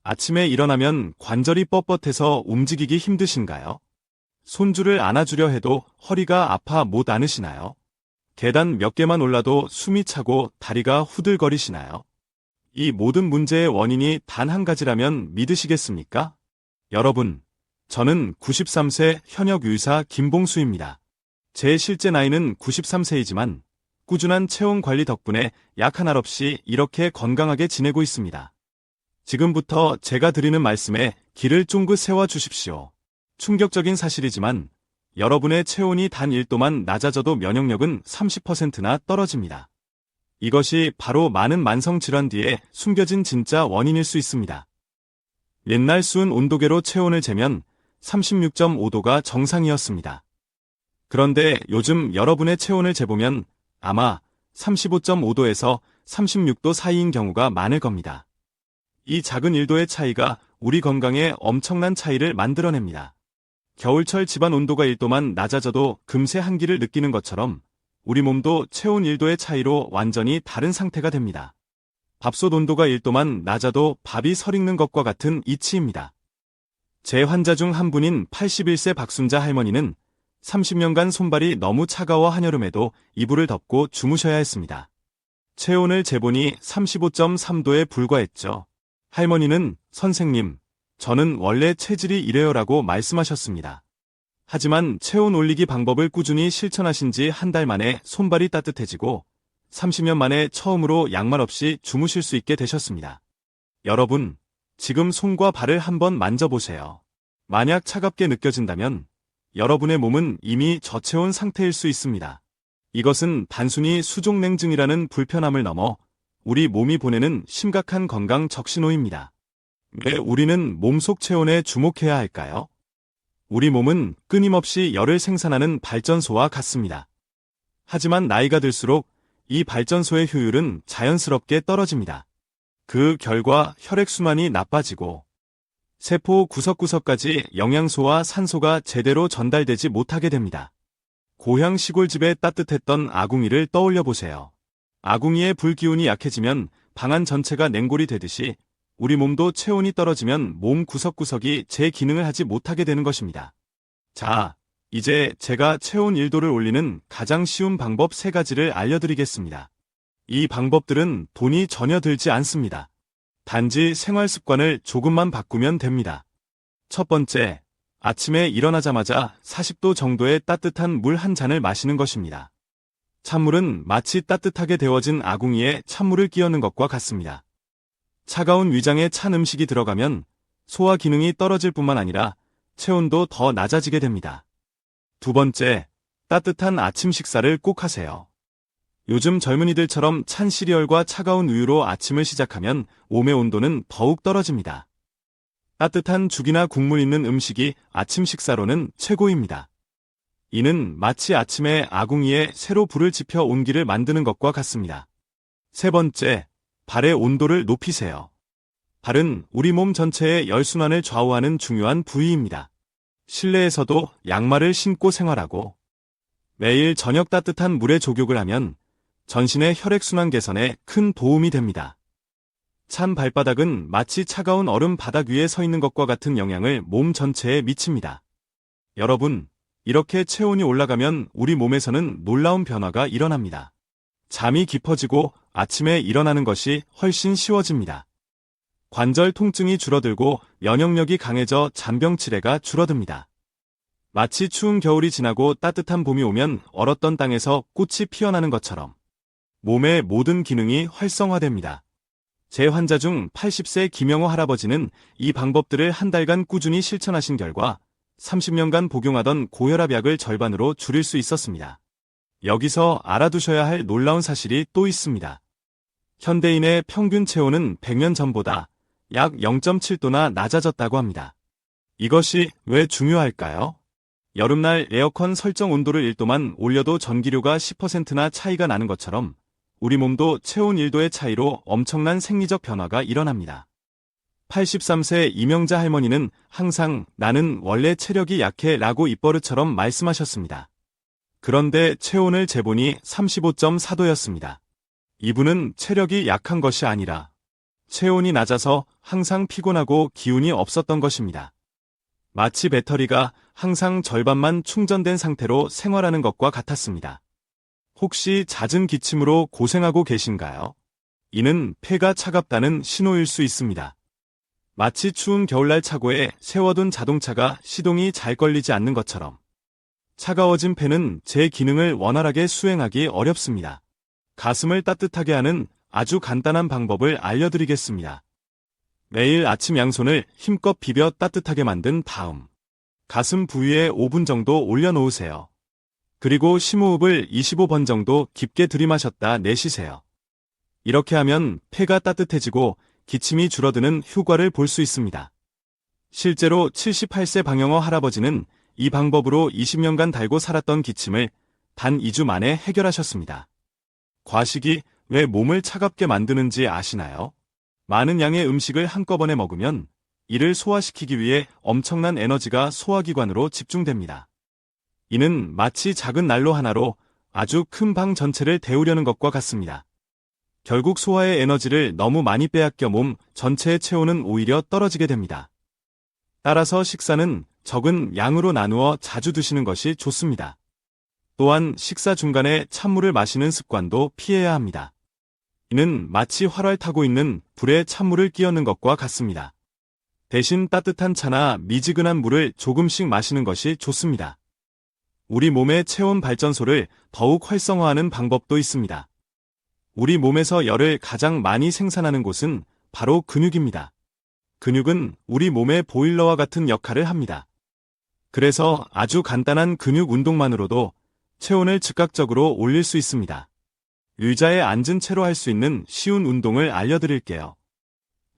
아침에 일어나면 관절이 뻣뻣해서 움직이기 힘드신가요? 손주를 안아주려 해도 허리가 아파 못 안으시나요? 계단 몇 개만 올라도 숨이 차고 다리가 후들거리시나요? 이 모든 문제의 원인이 단 한 가지라면 믿으시겠습니까? 여러분, 저는 93세 현역 의사 김봉수입니다. 제 실제 나이는 93세이지만 꾸준한 체온 관리 덕분에 약 하나 없이 이렇게 건강하게 지내고 있습니다. 지금부터 제가 드리는 말씀에 귀를 쫑긋 세워 주십시오. 충격적인 사실이지만 여러분의 체온이 단 1도만 낮아져도 면역력은 30%나 떨어집니다. 이것이 바로 많은 만성 질환 뒤에 숨겨진 진짜 원인일 수 있습니다. 옛날 수은 온도계로 체온을 재면 36.5도가 정상이었습니다. 그런데 요즘 여러분의 체온을 재보면 아마 35.5도에서 36도 사이인 경우가 많을 겁니다. 이 작은 1도의 차이가 우리 건강에 엄청난 차이를 만들어냅니다. 겨울철 집안 온도가 1도만 낮아져도 금세 한기를 느끼는 것처럼 우리 몸도 체온 1도의 차이로 완전히 다른 상태가 됩니다. 밥솥 온도가 1도만 낮아도 밥이 설익는 것과 같은 이치입니다. 제 환자 중 한 분인 81세 박순자 할머니는 30년간 손발이 너무 차가워 한여름에도 이불을 덮고 주무셔야 했습니다. 체온을 재보니 35.3도에 불과했죠. 할머니는 선생님, 저는 원래 체질이 이래요라고 말씀하셨습니다. 하지만 체온 올리기 방법을 꾸준히 실천하신 지 한 달 만에 손발이 따뜻해지고 30년 만에 처음으로 양말 없이 주무실 수 있게 되셨습니다. 여러분, 지금 손과 발을 한번 만져보세요. 만약 차갑게 느껴진다면 여러분의 몸은 이미 저체온 상태일 수 있습니다. 이것은 단순히 수족냉증이라는 불편함을 넘어 우리 몸이 보내는 심각한 건강 적신호입니다. 왜 우리는 몸속 체온에 주목해야 할까요? 우리 몸은 끊임없이 열을 생산하는 발전소와 같습니다. 하지만 나이가 들수록 이 발전소의 효율은 자연스럽게 떨어집니다. 그 결과 혈액순환이 나빠지고 세포 구석구석까지 영양소와 산소가 제대로 전달되지 못하게 됩니다. 고향 시골집에 따뜻했던 아궁이를 떠올려 보세요. 아궁이의 불기운이 약해지면 방안 전체가 냉골이 되듯이 우리 몸도 체온이 떨어지면 몸 구석구석이 제 기능을 하지 못하게 되는 것입니다. 자, 이제 제가 체온 1도를 올리는 가장 쉬운 방법 3가지를 알려드리겠습니다. 이 방법들은 돈이 전혀 들지 않습니다. 단지 생활 습관을 조금만 바꾸면 됩니다. 첫 번째, 아침에 일어나자마자 40도 정도의 따뜻한 물 한 잔을 마시는 것입니다. 찬물은 마치 따뜻하게 데워진 아궁이에 찬물을 끼얹는 것과 같습니다. 차가운 위장에 찬 음식이 들어가면 소화 기능이 떨어질 뿐만 아니라 체온도 더 낮아지게 됩니다. 두 번째, 따뜻한 아침 식사를 꼭 하세요. 요즘 젊은이들처럼 찬 시리얼과 차가운 우유로 아침을 시작하면 몸의 온도는 더욱 떨어집니다. 따뜻한 죽이나 국물 있는 음식이 아침 식사로는 최고입니다. 이는 마치 아침에 아궁이에 새로 불을 지펴 온기를 만드는 것과 같습니다. 세 번째, 발의 온도를 높이세요. 발은 우리 몸 전체의 열순환을 좌우하는 중요한 부위입니다. 실내에서도 양말을 신고 생활하고 매일 저녁 따뜻한 물에 족욕을 하면 전신의 혈액순환 개선에 큰 도움이 됩니다. 찬 발바닥은 마치 차가운 얼음 바닥 위에 서 있는 것과 같은 영향을 몸 전체에 미칩니다. 여러분, 이렇게 체온이 올라가면 우리 몸에서는 놀라운 변화가 일어납니다. 잠이 깊어지고 아침에 일어나는 것이 훨씬 쉬워집니다. 관절 통증이 줄어들고 면역력이 강해져 잔병 치레가 줄어듭니다. 마치 추운 겨울이 지나고 따뜻한 봄이 오면 얼었던 땅에서 꽃이 피어나는 것처럼 몸의 모든 기능이 활성화됩니다. 제 환자 중 80세 김영호 할아버지는 이 방법들을 한 달간 꾸준히 실천하신 결과 30년간 복용하던 고혈압 약을 절반으로 줄일 수 있었습니다. 여기서 알아두셔야 할 놀라운 사실이 또 있습니다. 현대인의 평균 체온은 100년 전보다 약 0.7도나 낮아졌다고 합니다. 이것이 왜 중요할까요? 여름날 에어컨 설정 온도를 1도만 올려도 전기료가 10%나 차이가 나는 것처럼 우리 몸도 체온 1도의 차이로 엄청난 생리적 변화가 일어납니다. 83세 이명자 할머니는 항상 나는 원래 체력이 약해 라고 입버릇처럼 말씀하셨습니다. 그런데 체온을 재보니 35.4도였습니다. 이분은 체력이 약한 것이 아니라 체온이 낮아서 항상 피곤하고 기운이 없었던 것입니다. 마치 배터리가 항상 절반만 충전된 상태로 생활하는 것과 같았습니다. 혹시 잦은 기침으로 고생하고 계신가요? 이는 폐가 차갑다는 신호일 수 있습니다. 마치 추운 겨울날 차고에 세워둔 자동차가 시동이 잘 걸리지 않는 것처럼 차가워진 폐는 제 기능을 원활하게 수행하기 어렵습니다. 가슴을 따뜻하게 하는 아주 간단한 방법을 알려드리겠습니다. 매일 아침 양손을 힘껏 비벼 따뜻하게 만든 다음 가슴 부위에 5분 정도 올려놓으세요. 그리고 심호흡을 25번 정도 깊게 들이마셨다 내쉬세요. 이렇게 하면 폐가 따뜻해지고 기침이 줄어드는 효과를 볼 수 있습니다. 실제로 78세 방영어 할아버지는 이 방법으로 20년간 달고 살았던 기침을 단 2주 만에 해결하셨습니다. 과식이 왜 몸을 차갑게 만드는지 아시나요? 많은 양의 음식을 한꺼번에 먹으면 이를 소화시키기 위해 엄청난 에너지가 소화기관으로 집중됩니다. 이는 마치 작은 난로 하나로 아주 큰 방 전체를 데우려는 것과 같습니다. 결국 소화의 에너지를 너무 많이 빼앗겨 몸 전체의 체온은 오히려 떨어지게 됩니다. 따라서 식사는 적은 양으로 나누어 자주 드시는 것이 좋습니다. 또한 식사 중간에 찬물을 마시는 습관도 피해야 합니다. 이는 마치 활활 타고 있는 불에 찬물을 끼얹는 것과 같습니다. 대신 따뜻한 차나 미지근한 물을 조금씩 마시는 것이 좋습니다. 우리 몸의 체온 발전소를 더욱 활성화하는 방법도 있습니다. 우리 몸에서 열을 가장 많이 생산하는 곳은 바로 근육입니다. 근육은 우리 몸의 보일러와 같은 역할을 합니다. 그래서 아주 간단한 근육 운동만으로도 체온을 즉각적으로 올릴 수 있습니다. 의자에 앉은 채로 할 수 있는 쉬운 운동을 알려드릴게요.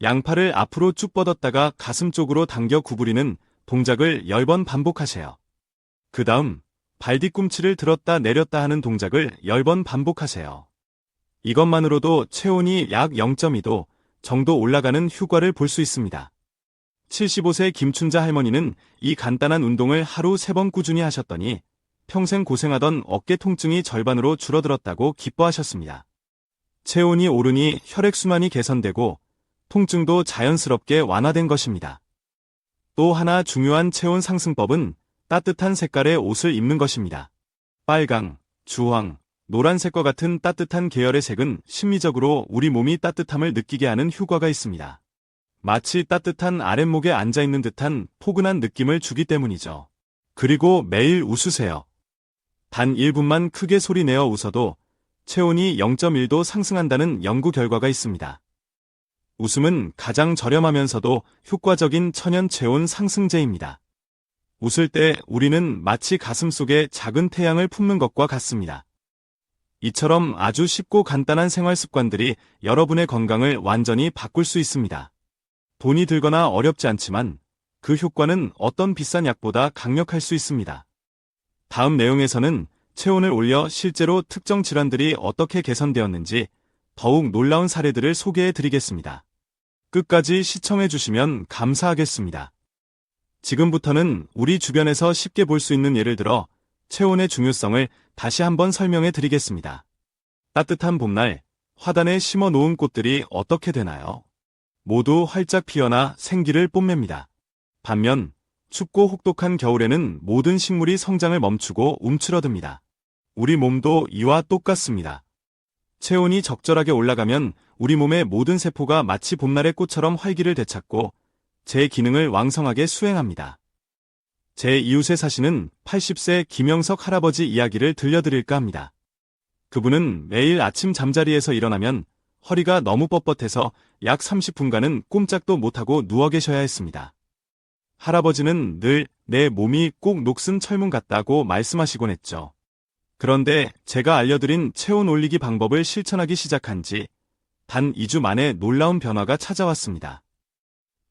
양팔을 앞으로 쭉 뻗었다가 가슴 쪽으로 당겨 구부리는 동작을 10번 반복하세요. 그 다음 발 뒤꿈치를 들었다 내렸다 하는 동작을 10번 반복하세요. 이것만으로도 체온이 약 0.2도 정도 올라가는 효과를 볼 수 있습니다. 75세 김춘자 할머니는 이 간단한 운동을 하루 3번 꾸준히 하셨더니 평생 고생하던 어깨 통증이 절반으로 줄어들었다고 기뻐하셨습니다. 체온이 오르니 혈액순환이 개선되고 통증도 자연스럽게 완화된 것입니다. 또 하나 중요한 체온 상승법은 따뜻한 색깔의 옷을 입는 것입니다. 빨강, 주황, 노란색과 같은 따뜻한 계열의 색은 심리적으로 우리 몸이 따뜻함을 느끼게 하는 효과가 있습니다. 마치 따뜻한 아랫목에 앉아있는 듯한 포근한 느낌을 주기 때문이죠. 그리고 매일 웃으세요. 단 1분만 크게 소리 내어 웃어도 체온이 0.1도 상승한다는 연구 결과가 있습니다. 웃음은 가장 저렴하면서도 효과적인 천연 체온 상승제입니다. 웃을 때 우리는 마치 가슴속에 작은 태양을 품는 것과 같습니다. 이처럼 아주 쉽고 간단한 생활 습관들이 여러분의 건강을 완전히 바꿀 수 있습니다. 돈이 들거나 어렵지 않지만 그 효과는 어떤 비싼 약보다 강력할 수 있습니다. 다음 내용에서는 체온을 올려 실제로 특정 질환들이 어떻게 개선되었는지 더욱 놀라운 사례들을 소개해 드리겠습니다. 끝까지 시청해 주시면 감사하겠습니다. 지금부터는 우리 주변에서 쉽게 볼 수 있는 예를 들어 체온의 중요성을 다시 한번 설명해 드리겠습니다. 따뜻한 봄날, 화단에 심어 놓은 꽃들이 어떻게 되나요? 모두 활짝 피어나 생기를 뽐냅니다. 반면 춥고 혹독한 겨울에는 모든 식물이 성장을 멈추고 움츠러듭니다. 우리 몸도 이와 똑같습니다. 체온이 적절하게 올라가면 우리 몸의 모든 세포가 마치 봄날의 꽃처럼 활기를 되찾고 제 기능을 왕성하게 수행합니다. 제 이웃에 사시는 80세 김영석 할아버지 이야기를 들려드릴까 합니다. 그분은 매일 아침 잠자리에서 일어나면 허리가 너무 뻣뻣해서 약 30분간은 꼼짝도 못하고 누워 계셔야 했습니다. 할아버지는 늘 내 몸이 꼭 녹슨 철문 같다고 말씀하시곤 했죠. 그런데 제가 알려드린 체온 올리기 방법을 실천하기 시작한 지 단 2주 만에 놀라운 변화가 찾아왔습니다.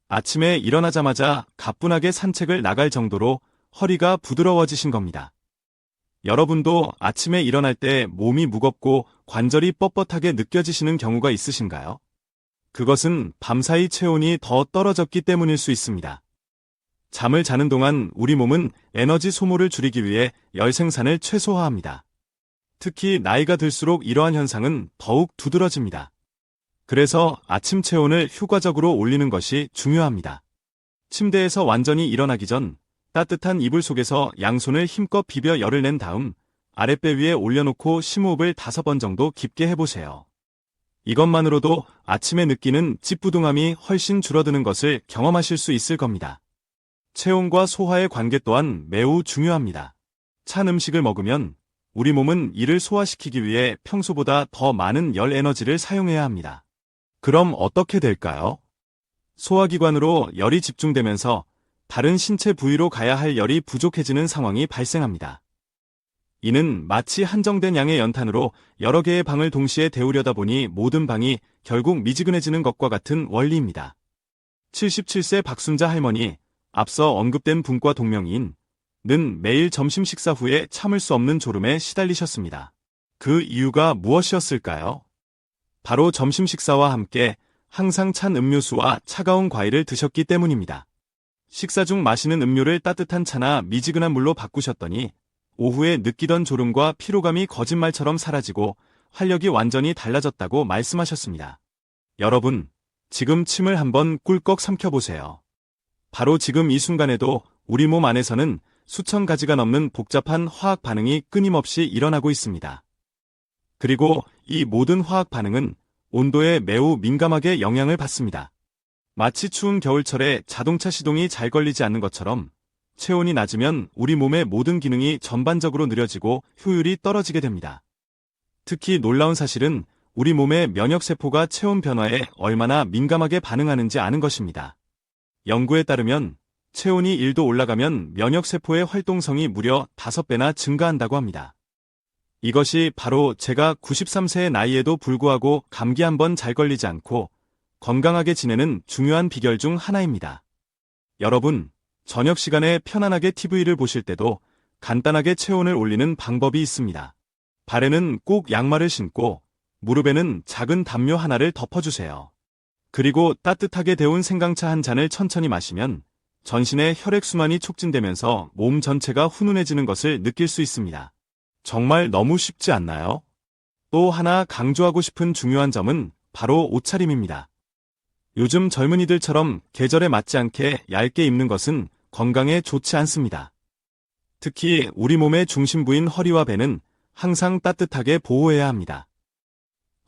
아침에 일어나자마자 가뿐하게 산책을 나갈 정도로 허리가 부드러워지신 겁니다. 여러분도 아침에 일어날 때 몸이 무겁고 관절이 뻣뻣하게 느껴지시는 경우가 있으신가요? 그것은 밤사이 체온이 더 떨어졌기 때문일 수 있습니다. 잠을 자는 동안 우리 몸은 에너지 소모를 줄이기 위해 열 생산을 최소화합니다. 특히 나이가 들수록 이러한 현상은 더욱 두드러집니다. 그래서 아침 체온을 효과적으로 올리는 것이 중요합니다. 침대에서 완전히 일어나기 전 따뜻한 이불 속에서 양손을 힘껏 비벼 열을 낸 다음 아랫배 위에 올려놓고 심호흡을 5번 정도 깊게 해보세요. 이것만으로도 아침에 느끼는 찌뿌둥함이 훨씬 줄어드는 것을 경험하실 수 있을 겁니다. 체온과 소화의 관계 또한 매우 중요합니다. 찬 음식을 먹으면 우리 몸은 이를 소화시키기 위해 평소보다 더 많은 열 에너지를 사용해야 합니다. 그럼 어떻게 될까요? 소화기관으로 열이 집중되면서 다른 신체 부위로 가야 할 열이 부족해지는 상황이 발생합니다. 이는 마치 한정된 양의 연탄으로 여러 개의 방을 동시에 데우려다 보니 모든 방이 결국 미지근해지는 것과 같은 원리입니다. 77세 박순자 할머니, 앞서 언급된 분과 동명이인 는 매일 점심 식사 후에 참을 수 없는 졸음에 시달리셨습니다. 그 이유가 무엇이었을까요? 바로 점심 식사와 함께 항상 찬 음료수와 차가운 과일을 드셨기 때문입니다. 식사 중 마시는 음료를 따뜻한 차나 미지근한 물로 바꾸셨더니 오후에 느끼던 졸음과 피로감이 거짓말처럼 사라지고 활력이 완전히 달라졌다고 말씀하셨습니다. 여러분, 지금 침을 한번 꿀꺽 삼켜보세요. 바로 지금 이 순간에도 우리 몸 안에서는 수천 가지가 넘는 복잡한 화학 반응이 끊임없이 일어나고 있습니다. 그리고 이 모든 화학 반응은 온도에 매우 민감하게 영향을 받습니다. 마치 추운 겨울철에 자동차 시동이 잘 걸리지 않는 것처럼 체온이 낮으면 우리 몸의 모든 기능이 전반적으로 느려지고 효율이 떨어지게 됩니다. 특히 놀라운 사실은 우리 몸의 면역세포가 체온 변화에 얼마나 민감하게 반응하는지 아는 것입니다. 연구에 따르면 체온이 1도 올라가면 면역세포의 활동성이 무려 5배나 증가한다고 합니다. 이것이 바로 제가 93세의 나이에도 불구하고 감기 한 번 잘 걸리지 않고 건강하게 지내는 중요한 비결 중 하나입니다. 여러분, 저녁 시간에 편안하게 TV를 보실 때도 간단하게 체온을 올리는 방법이 있습니다. 발에는 꼭 양말을 신고 무릎에는 작은 담요 하나를 덮어주세요. 그리고 따뜻하게 데운 생강차 한 잔을 천천히 마시면 전신의 혈액순환이 촉진되면서 몸 전체가 훈훈해지는 것을 느낄 수 있습니다. 정말 너무 쉽지 않나요? 또 하나 강조하고 싶은 중요한 점은 바로 옷차림입니다. 요즘 젊은이들처럼 계절에 맞지 않게 얇게 입는 것은 건강에 좋지 않습니다. 특히 우리 몸의 중심부인 허리와 배는 항상 따뜻하게 보호해야 합니다.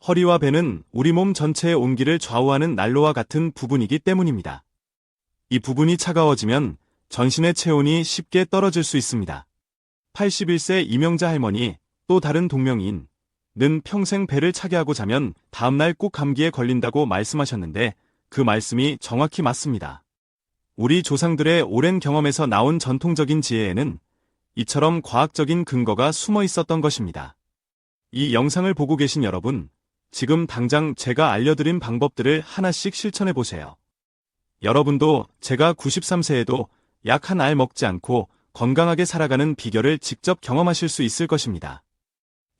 허리와 배는 우리 몸 전체의 온기를 좌우하는 난로와 같은 부분이기 때문입니다. 이 부분이 차가워지면 전신의 체온이 쉽게 떨어질 수 있습니다. 81세 이명자 할머니, 또 다른 동명이인 는 평생 배를 차게 하고 자면 다음날 꼭 감기에 걸린다고 말씀하셨는데 그 말씀이 정확히 맞습니다. 우리 조상들의 오랜 경험에서 나온 전통적인 지혜에는 이처럼 과학적인 근거가 숨어 있었던 것입니다. 이 영상을 보고 계신 여러분, 지금 당장 제가 알려드린 방법들을 하나씩 실천해 보세요. 여러분도 제가 93세에도 약 한 알 먹지 않고 건강하게 살아가는 비결을 직접 경험하실 수 있을 것입니다.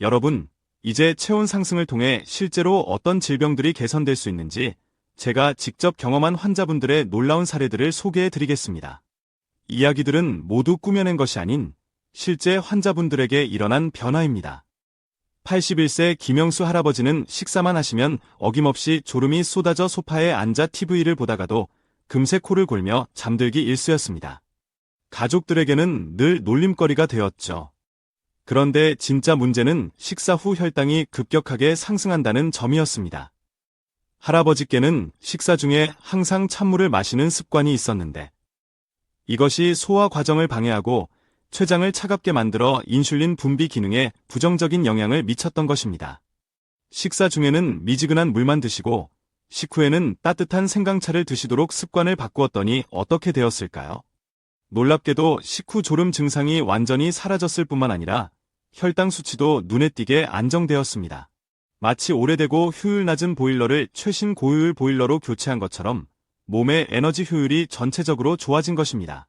여러분, 이제 체온 상승을 통해 실제로 어떤 질병들이 개선될 수 있는지 제가 직접 경험한 환자분들의 놀라운 사례들을 소개해 드리겠습니다. 이야기들은 모두 꾸며낸 것이 아닌 실제 환자분들에게 일어난 변화입니다. 81세 김영수 할아버지는 식사만 하시면 어김없이 졸음이 쏟아져 소파에 앉아 TV를 보다가도 금세 코를 골며 잠들기 일쑤였습니다. 가족들에게는 늘 놀림거리가 되었죠. 그런데 진짜 문제는 식사 후 혈당이 급격하게 상승한다는 점이었습니다. 할아버지께는 식사 중에 항상 찬물을 마시는 습관이 있었는데 이것이 소화 과정을 방해하고 췌장을 차갑게 만들어 인슐린 분비 기능에 부정적인 영향을 미쳤던 것입니다. 식사 중에는 미지근한 물만 드시고 식후에는 따뜻한 생강차를 드시도록 습관을 바꾸었더니 어떻게 되었을까요? 놀랍게도 식후 졸음 증상이 완전히 사라졌을 뿐만 아니라 혈당 수치도 눈에 띄게 안정되었습니다. 마치 오래되고 효율 낮은 보일러를 최신 고효율 보일러로 교체한 것처럼 몸의 에너지 효율이 전체적으로 좋아진 것입니다.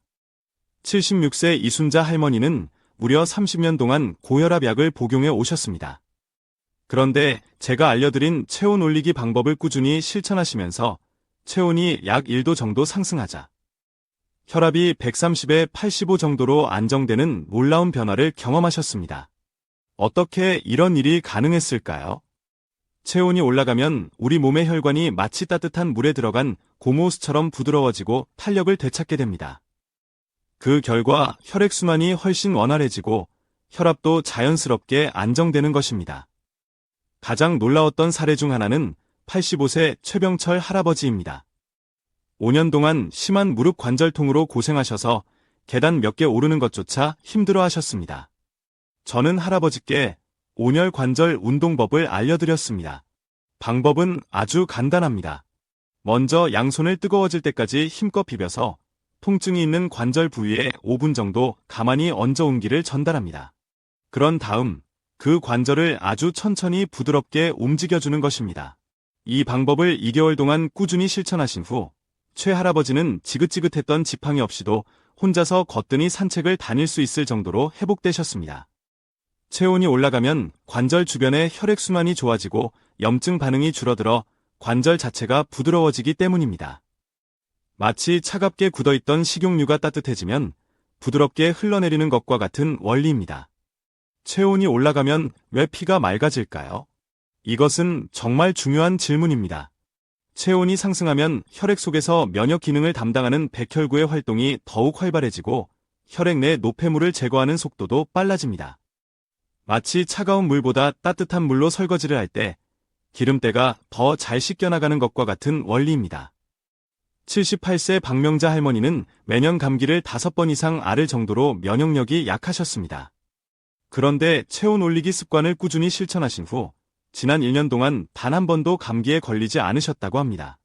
76세 이순자 할머니는 무려 30년 동안 고혈압 약을 복용해 오셨습니다. 그런데 제가 알려드린 체온 올리기 방법을 꾸준히 실천하시면서 체온이 약 1도 정도 상승하자 혈압이 130에 85 정도로 안정되는 놀라운 변화를 경험하셨습니다. 어떻게 이런 일이 가능했을까요? 체온이 올라가면 우리 몸의 혈관이 마치 따뜻한 물에 들어간 고무호스처럼 부드러워지고 탄력을 되찾게 됩니다. 그 결과 혈액순환이 훨씬 원활해지고 혈압도 자연스럽게 안정되는 것입니다. 가장 놀라웠던 사례 중 하나는 85세 최병철 할아버지입니다. 5년 동안 심한 무릎 관절통으로 고생하셔서 계단 몇 개 오르는 것조차 힘들어 하셨습니다. 저는 할아버지께 온열 관절 운동법을 알려드렸습니다. 방법은 아주 간단합니다. 먼저 양손을 뜨거워질 때까지 힘껏 비벼서 통증이 있는 관절 부위에 5분 정도 가만히 얹어 온기를 전달합니다. 그런 다음 그 관절을 아주 천천히 부드럽게 움직여주는 것입니다. 이 방법을 2개월 동안 꾸준히 실천하신 후 최 할아버지는 지긋지긋했던 지팡이 없이도 혼자서 거뜬히 산책을 다닐 수 있을 정도로 회복되셨습니다. 체온이 올라가면 관절 주변의 혈액순환이 좋아지고 염증 반응이 줄어들어 관절 자체가 부드러워지기 때문입니다. 마치 차갑게 굳어있던 식용유가 따뜻해지면 부드럽게 흘러내리는 것과 같은 원리입니다. 체온이 올라가면 왜 피가 맑아질까요? 이것은 정말 중요한 질문입니다. 체온이 상승하면 혈액 속에서 면역 기능을 담당하는 백혈구의 활동이 더욱 활발해지고 혈액 내 노폐물을 제거하는 속도도 빨라집니다. 마치 차가운 물보다 따뜻한 물로 설거지를 할 때 기름때가 더 잘 씻겨나가는 것과 같은 원리입니다. 78세 박명자 할머니는 매년 감기를 5번 이상 앓을 정도로 면역력이 약하셨습니다. 그런데 체온 올리기 습관을 꾸준히 실천하신 후 지난 1년 동안 단 한 번도 감기에 걸리지 않으셨다고 합니다.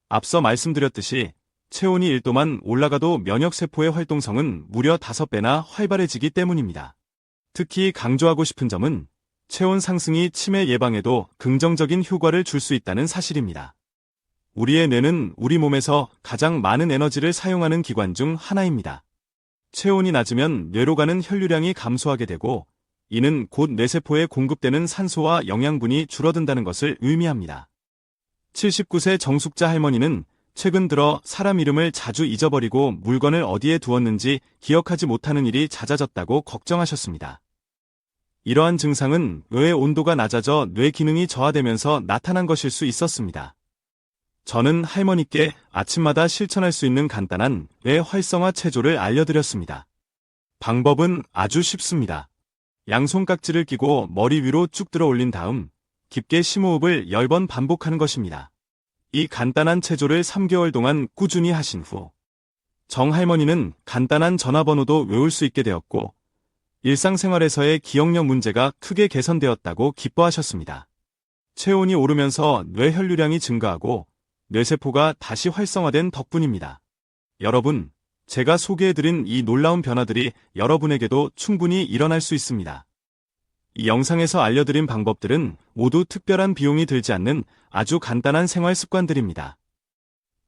앞서 말씀드렸듯이 체온이 1도만 올라가도 면역세포의 활동성은 무려 5배나 활발해지기 때문입니다. 특히 강조하고 싶은 점은 체온 상승이 치매 예방에도 긍정적인 효과를 줄 수 있다는 사실입니다. 우리의 뇌는 우리 몸에서 가장 많은 에너지를 사용하는 기관 중 하나입니다. 체온이 낮으면 뇌로 가는 혈류량이 감소하게 되고 이는 곧 뇌세포에 공급되는 산소와 영양분이 줄어든다는 것을 의미합니다. 79세 정숙자 할머니는 최근 들어 사람 이름을 자주 잊어버리고 물건을 어디에 두었는지 기억하지 못하는 일이 잦아졌다고 걱정하셨습니다. 이러한 증상은 뇌의 온도가 낮아져 뇌 기능이 저하되면서 나타난 것일 수 있었습니다. 저는 할머니께 아침마다 실천할 수 있는 간단한 뇌 활성화 체조를 알려드렸습니다. 방법은 아주 쉽습니다. 양손깍지를 끼고 머리 위로 쭉 들어 올린 다음 깊게 심호흡을 10번 반복하는 것입니다. 이 간단한 체조를 3개월 동안 꾸준히 하신 후 정할머니는 간단한 전화번호도 외울 수 있게 되었고 일상생활에서의 기억력 문제가 크게 개선되었다고 기뻐하셨습니다. 체온이 오르면서 뇌 혈류량이 증가하고 뇌세포가 다시 활성화된 덕분입니다. 여러분, 제가 소개해드린 이 놀라운 변화들이 여러분에게도 충분히 일어날 수 있습니다. 이 영상에서 알려드린 방법들은 모두 특별한 비용이 들지 않는 아주 간단한 생활 습관들입니다.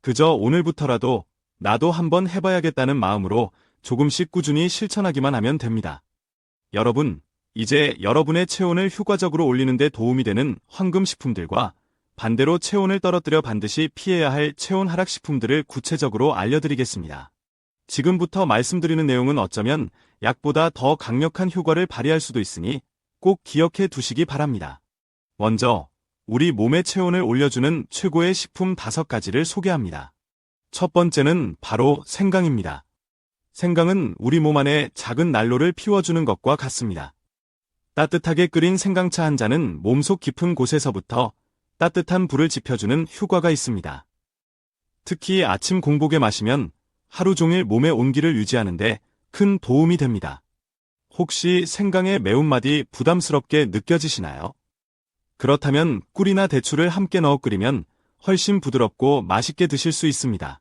그저 오늘부터라도 나도 한번 해봐야겠다는 마음으로 조금씩 꾸준히 실천하기만 하면 됩니다. 여러분, 이제 여러분의 체온을 효과적으로 올리는 데 도움이 되는 황금식품들과 반대로 체온을 떨어뜨려 반드시 피해야 할 체온 하락 식품들을 구체적으로 알려드리겠습니다. 지금부터 말씀드리는 내용은 어쩌면 약보다 더 강력한 효과를 발휘할 수도 있으니 꼭 기억해 두시기 바랍니다. 먼저 우리 몸의 체온을 올려주는 최고의 식품 5가지를 소개합니다. 첫 번째는 바로 생강입니다. 생강은 우리 몸 안에 작은 난로를 피워주는 것과 같습니다. 따뜻하게 끓인 생강차 한 잔은 몸속 깊은 곳에서부터 따뜻한 불을 지펴주는 효과가 있습니다. 특히 아침 공복에 마시면 하루 종일 몸의 온기를 유지하는데 큰 도움이 됩니다. 혹시 생강의 매운맛이 부담스럽게 느껴지시나요? 그렇다면 꿀이나 대추를 함께 넣어 끓이면 훨씬 부드럽고 맛있게 드실 수 있습니다.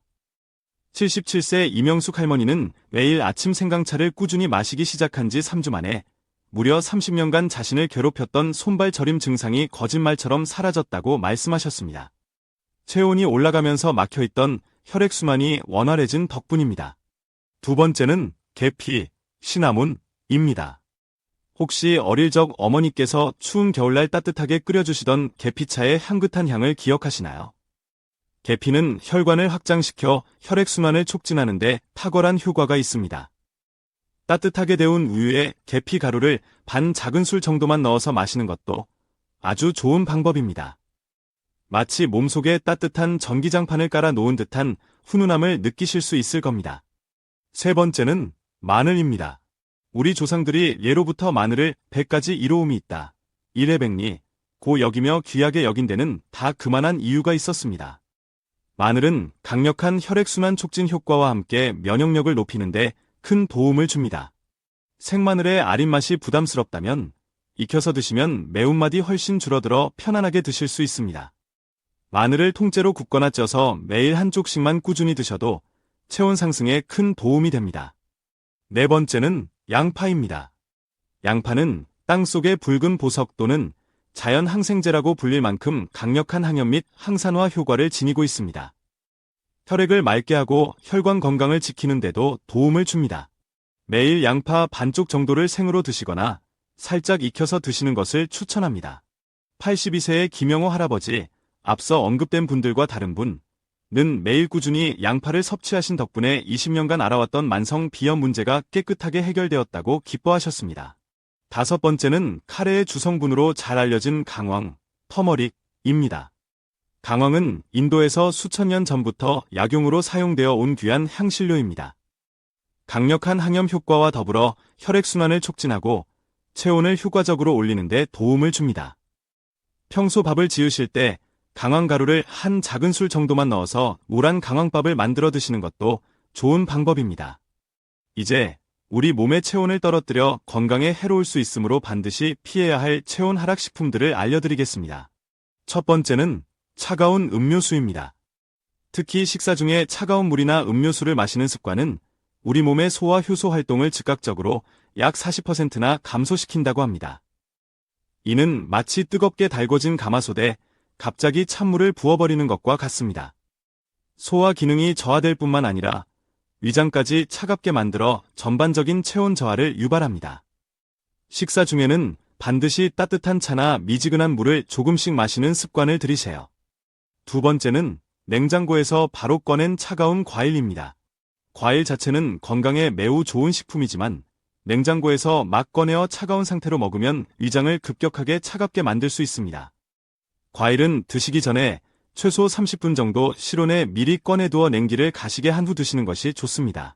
77세 이명숙 할머니는 매일 아침 생강차를 꾸준히 마시기 시작한 지 3주 만에 무려 30년간 자신을 괴롭혔던 손발 저림 증상이 거짓말처럼 사라졌다고 말씀하셨습니다. 체온이 올라가면서 막혀있던 혈액순환이 원활해진 덕분입니다. 두 번째는 계피, 시나몬입니다. 혹시 어릴 적 어머니께서 추운 겨울날 따뜻하게 끓여주시던 계피차의 향긋한 향을 기억하시나요? 계피는 혈관을 확장시켜 혈액순환을 촉진하는 데 탁월한 효과가 있습니다. 따뜻하게 데운 우유에 계피 가루를 반 작은 술 정도만 넣어서 마시는 것도 아주 좋은 방법입니다. 마치 몸속에 따뜻한 전기장판을 깔아 놓은 듯한 훈훈함을 느끼실 수 있을 겁니다. 세 번째는 마늘입니다. 우리 조상들이 예로부터 마늘을 100가지 이로움이 있다, 일해백리, 고 여기며 귀하게 여긴 데는 다 그만한 이유가 있었습니다. 마늘은 강력한 혈액순환 촉진 효과와 함께 면역력을 높이는데 큰 도움을 줍니다. 생마늘의 아린 맛이 부담스럽다면 익혀서 드시면 매운맛이 훨씬 줄어들어 편안하게 드실 수 있습니다. 마늘을 통째로 굽거나 쪄서 매일 한 쪽씩만 꾸준히 드셔도 체온 상승에 큰 도움이 됩니다. 네 번째는 양파입니다. 양파는 땅속의 붉은 보석 또는 자연 항생제라고 불릴 만큼 강력한 항염 및 항산화 효과를 지니고 있습니다. 혈액을 맑게 하고 혈관 건강을 지키는 데도 도움을 줍니다. 매일 양파 반쪽 정도를 생으로 드시거나 살짝 익혀서 드시는 것을 추천합니다. 82세의 김영호 할아버지, 앞서 언급된 분들과 다른 분은 매일 꾸준히 양파를 섭취하신 덕분에 20년간 앓아왔던 만성 비염 문제가 깨끗하게 해결되었다고 기뻐하셨습니다. 다섯 번째는 카레의 주성분으로 잘 알려진 강황, 터머릭입니다. 강황은 인도에서 수천 년 전부터 약용으로 사용되어 온 귀한 향신료입니다. 강력한 항염 효과와 더불어 혈액순환을 촉진하고 체온을 효과적으로 올리는 데 도움을 줍니다. 평소 밥을 지으실 때 강황가루를 한 작은 술 정도만 넣어서 물한 강황밥을 만들어 드시는 것도 좋은 방법입니다. 이제 우리 몸의 체온을 떨어뜨려 건강에 해로울 수 있으므로 반드시 피해야 할 체온 하락 식품들을 알려드리겠습니다. 첫 번째는 차가운 음료수입니다. 특히 식사 중에 차가운 물이나 음료수를 마시는 습관은 우리 몸의 소화 효소 활동을 즉각적으로 약 40%나 감소시킨다고 합니다. 이는 마치 뜨겁게 달궈진 가마솥에 갑자기 찬물을 부어버리는 것과 같습니다. 소화 기능이 저하될 뿐만 아니라 위장까지 차갑게 만들어 전반적인 체온 저하를 유발합니다. 식사 중에는 반드시 따뜻한 차나 미지근한 물을 조금씩 마시는 습관을 들이세요. 두 번째는 냉장고에서 바로 꺼낸 차가운 과일입니다. 과일 자체는 건강에 매우 좋은 식품이지만 냉장고에서 막 꺼내어 차가운 상태로 먹으면 위장을 급격하게 차갑게 만들 수 있습니다. 과일은 드시기 전에 최소 30분 정도 실온에 미리 꺼내두어 냉기를 가시게 한 후 드시는 것이 좋습니다.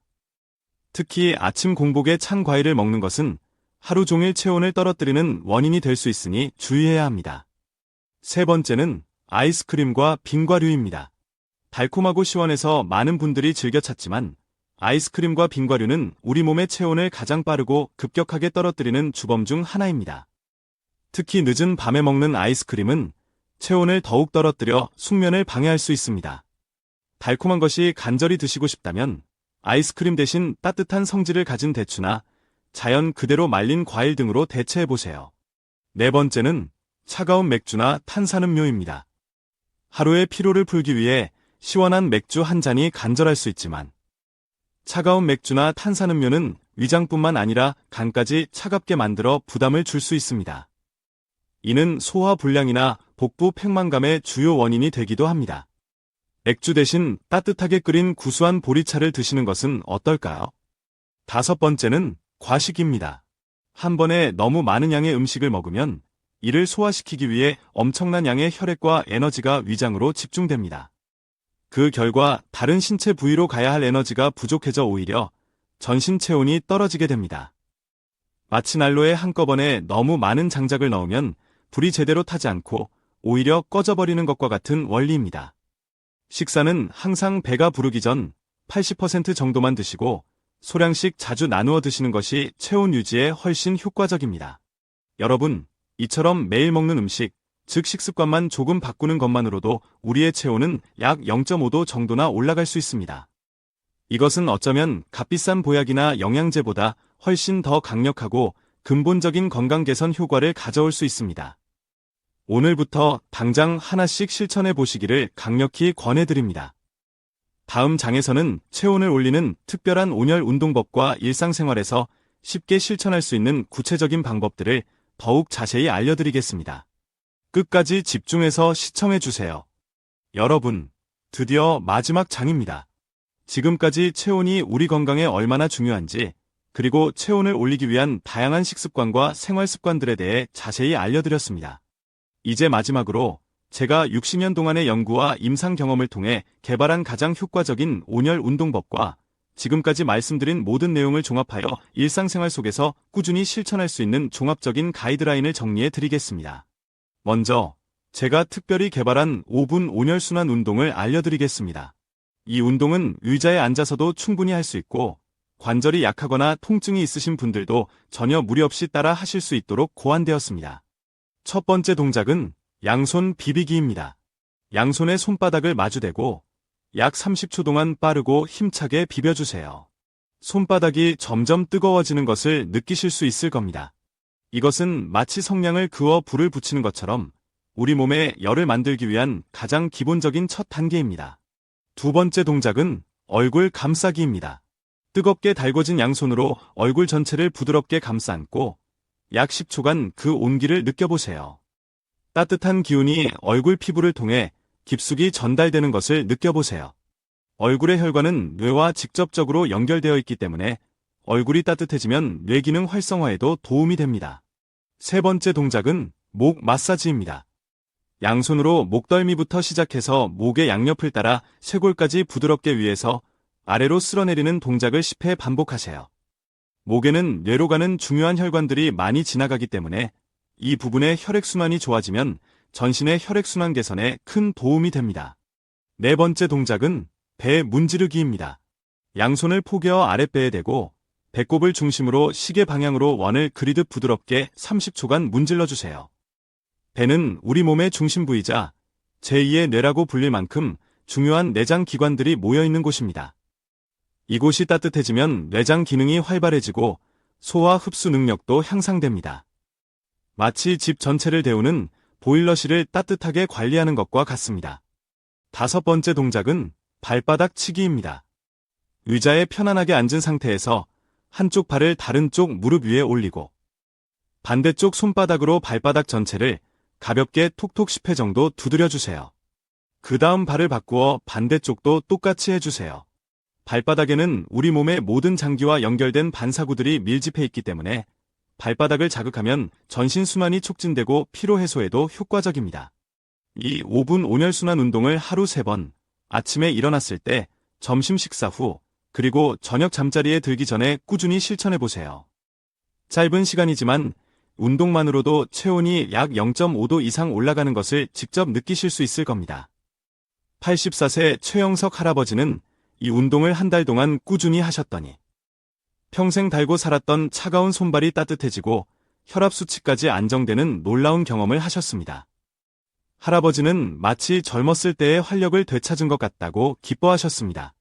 특히 아침 공복에 찬 과일을 먹는 것은 하루 종일 체온을 떨어뜨리는 원인이 될 수 있으니 주의해야 합니다. 세 번째는 아이스크림과 빙과류입니다. 달콤하고 시원해서 많은 분들이 즐겨 찾지만 아이스크림과 빙과류는 우리 몸의 체온을 가장 빠르고 급격하게 떨어뜨리는 주범 중 하나입니다. 특히 늦은 밤에 먹는 아이스크림은 체온을 더욱 떨어뜨려 숙면을 방해할 수 있습니다. 달콤한 것이 간절히 드시고 싶다면 아이스크림 대신 따뜻한 성질을 가진 대추나 자연 그대로 말린 과일 등으로 대체해보세요. 네 번째는 차가운 맥주나 탄산음료입니다. 하루의 피로를 풀기 위해 시원한 맥주 한 잔이 간절할 수 있지만 차가운 맥주나 탄산음료는 위장뿐만 아니라 간까지 차갑게 만들어 부담을 줄 수 있습니다. 이는 소화불량이나 복부 팽만감의 주요 원인이 되기도 합니다. 맥주 대신 따뜻하게 끓인 구수한 보리차를 드시는 것은 어떨까요? 다섯 번째는 과식입니다. 한 번에 너무 많은 양의 음식을 먹으면 이를 소화시키기 위해 엄청난 양의 혈액과 에너지가 위장으로 집중됩니다. 그 결과 다른 신체 부위로 가야 할 에너지가 부족해져 오히려 전신 체온이 떨어지게 됩니다. 마치 난로에 한꺼번에 너무 많은 장작을 넣으면 불이 제대로 타지 않고 오히려 꺼져버리는 것과 같은 원리입니다. 식사는 항상 배가 부르기 전 80% 정도만 드시고 소량씩 자주 나누어 드시는 것이 체온 유지에 훨씬 효과적입니다. 여러분, 이처럼 매일 먹는 음식, 즉 식습관만 조금 바꾸는 것만으로도 우리의 체온은 약 0.5도 정도나 올라갈 수 있습니다. 이것은 어쩌면 값비싼 보약이나 영양제보다 훨씬 더 강력하고 근본적인 건강 개선 효과를 가져올 수 있습니다. 오늘부터 당장 하나씩 실천해 보시기를 강력히 권해드립니다. 다음 장에서는 체온을 올리는 특별한 온열 운동법과 일상생활에서 쉽게 실천할 수 있는 구체적인 방법들을 더욱 자세히 알려드리겠습니다. 끝까지 집중해서 시청해주세요. 여러분, 드디어 마지막 장입니다. 지금까지 체온이 우리 건강에 얼마나 중요한지, 그리고 체온을 올리기 위한 다양한 식습관과 생활습관들에 대해 자세히 알려드렸습니다. 이제 마지막으로 제가 60년 동안의 연구와 임상 경험을 통해 개발한 가장 효과적인 온열 운동법과 지금까지 말씀드린 모든 내용을 종합하여 일상생활 속에서 꾸준히 실천할 수 있는 종합적인 가이드라인을 정리해 드리겠습니다. 먼저 제가 특별히 개발한 5분 온열순환 운동을 알려드리겠습니다. 이 운동은 의자에 앉아서도 충분히 할 수 있고 관절이 약하거나 통증이 있으신 분들도 전혀 무리 없이 따라 하실 수 있도록 고안되었습니다. 첫 번째 동작은 양손 비비기입니다. 양손의 손바닥을 마주대고 약 30초 동안 빠르고 힘차게 비벼주세요. 손바닥이 점점 뜨거워지는 것을 느끼실 수 있을 겁니다. 이것은 마치 성냥을 그어 불을 붙이는 것처럼 우리 몸에 열을 만들기 위한 가장 기본적인 첫 단계입니다. 두 번째 동작은 얼굴 감싸기입니다. 뜨겁게 달궈진 양손으로 얼굴 전체를 부드럽게 감싸 안고 약 10초간 그 온기를 느껴보세요. 따뜻한 기운이 얼굴 피부를 통해 깊숙이 전달되는 것을 느껴보세요. 얼굴의 혈관은 뇌와 직접적으로 연결되어 있기 때문에 얼굴이 따뜻해지면 뇌 기능 활성화에도 도움이 됩니다. 세 번째 동작은 목 마사지입니다. 양손으로 목덜미부터 시작해서 목의 양옆을 따라 쇄골까지 부드럽게 위에서 아래로 쓸어내리는 동작을 10회 반복하세요. 목에는 뇌로 가는 중요한 혈관들이 많이 지나가기 때문에 이 부분의 혈액순환이 좋아지면 전신의 혈액순환 개선에 큰 도움이 됩니다. 네 번째 동작은 배 문지르기입니다. 양손을 포개어 아랫배에 대고 배꼽을 중심으로 시계 방향으로 원을 그리듯 부드럽게 30초간 문질러주세요. 배는 우리 몸의 중심 부이자 제2의 뇌라고 불릴 만큼 중요한 내장 기관들이 모여있는 곳입니다. 이곳이 따뜻해지면 뇌장 기능이 활발해지고 소화 흡수 능력도 향상됩니다. 마치 집 전체를 데우는 보일러실을 따뜻하게 관리하는 것과 같습니다. 다섯 번째 동작은 발바닥 치기입니다. 의자에 편안하게 앉은 상태에서 한쪽 발을 다른 쪽 무릎 위에 올리고 반대쪽 손바닥으로 발바닥 전체를 가볍게 톡톡 10회 정도 두드려주세요. 그 다음 발을 바꾸어 반대쪽도 똑같이 해주세요. 발바닥에는 우리 몸의 모든 장기와 연결된 반사구들이 밀집해 있기 때문에 발바닥을 자극하면 전신순환이 촉진되고 피로 해소에도 효과적입니다. 이 5분 온열순환 운동을 하루 3번, 아침에 일어났을 때, 점심 식사 후, 그리고 저녁 잠자리에 들기 전에 꾸준히 실천해보세요. 짧은 시간이지만 운동만으로도 체온이 약 0.5도 이상 올라가는 것을 직접 느끼실 수 있을 겁니다. 84세 최영석 할아버지는 이 운동을 한 달 동안 꾸준히 하셨더니 평생 달고 살았던 차가운 손발이 따뜻해지고 혈압 수치까지 안정되는 놀라운 경험을 하셨습니다. 할아버지는 마치 젊었을 때의 활력을 되찾은 것 같다고 기뻐하셨습니다.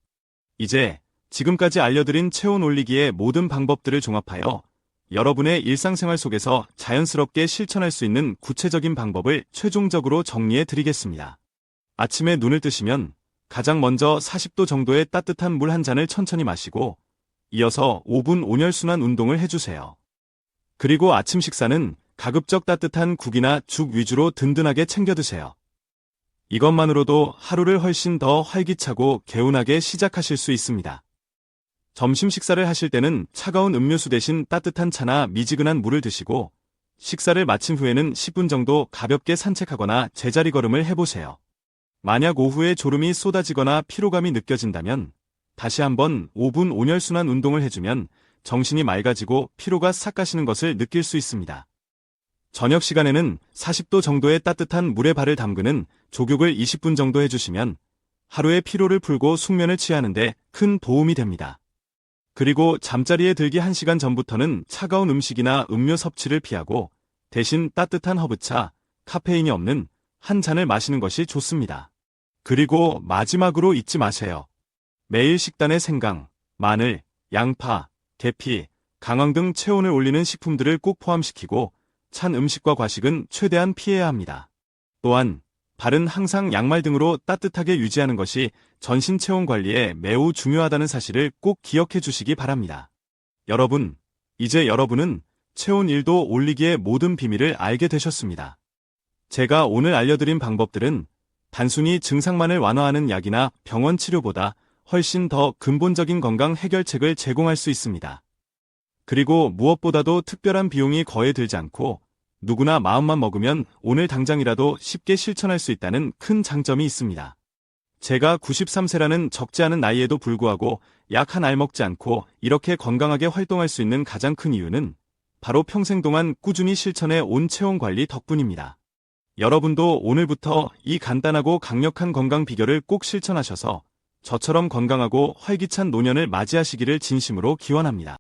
이제 지금까지 알려드린 체온 올리기의 모든 방법들을 종합하여 여러분의 일상생활 속에서 자연스럽게 실천할 수 있는 구체적인 방법을 최종적으로 정리해 드리겠습니다. 아침에 눈을 뜨시면 가장 먼저 40도 정도의 따뜻한 물 한 잔을 천천히 마시고 이어서 5분 온열순환 운동을 해주세요. 그리고 아침 식사는 가급적 따뜻한 국이나 죽 위주로 든든하게 챙겨 드세요. 이것만으로도 하루를 훨씬 더 활기차고 개운하게 시작하실 수 있습니다. 점심 식사를 하실 때는 차가운 음료수 대신 따뜻한 차나 미지근한 물을 드시고 식사를 마친 후에는 10분 정도 가볍게 산책하거나 제자리 걸음을 해보세요. 만약 오후에 졸음이 쏟아지거나 피로감이 느껴진다면 다시 한번 5분 온열순환 운동을 해주면 정신이 맑아지고 피로가 싹 가시는 것을 느낄 수 있습니다. 저녁 시간에는 40도 정도의 따뜻한 물에 발을 담그는 족욕을 20분 정도 해주시면 하루의 피로를 풀고 숙면을 취하는데 큰 도움이 됩니다. 그리고 잠자리에 들기 1시간 전부터는 차가운 음식이나 음료 섭취를 피하고 대신 따뜻한 허브차, 카페인이 없는 한 잔을 마시는 것이 좋습니다. 그리고 마지막으로 잊지 마세요. 매일 식단에 생강, 마늘, 양파, 계피, 강황 등 체온을 올리는 식품들을 꼭 포함시키고 찬 음식과 과식은 최대한 피해야 합니다. 또한 발은 항상 양말 등으로 따뜻하게 유지하는 것이 전신 체온 관리에 매우 중요하다는 사실을 꼭 기억해 주시기 바랍니다. 여러분, 이제 여러분은 체온 1도 올리기의 모든 비밀을 알게 되셨습니다. 제가 오늘 알려드린 방법들은 단순히 증상만을 완화하는 약이나 병원 치료보다 훨씬 더 근본적인 건강 해결책을 제공할 수 있습니다. 그리고 무엇보다도 특별한 비용이 거의 들지 않고 누구나 마음만 먹으면 오늘 당장이라도 쉽게 실천할 수 있다는 큰 장점이 있습니다. 제가 93세라는 적지 않은 나이에도 불구하고 약 한 알 먹지 않고 이렇게 건강하게 활동할 수 있는 가장 큰 이유는 바로 평생 동안 꾸준히 실천해 온 체온 관리 덕분입니다. 여러분도 오늘부터 이 간단하고 강력한 건강 비결을 꼭 실천하셔서 저처럼 건강하고 활기찬 노년을 맞이하시기를 진심으로 기원합니다.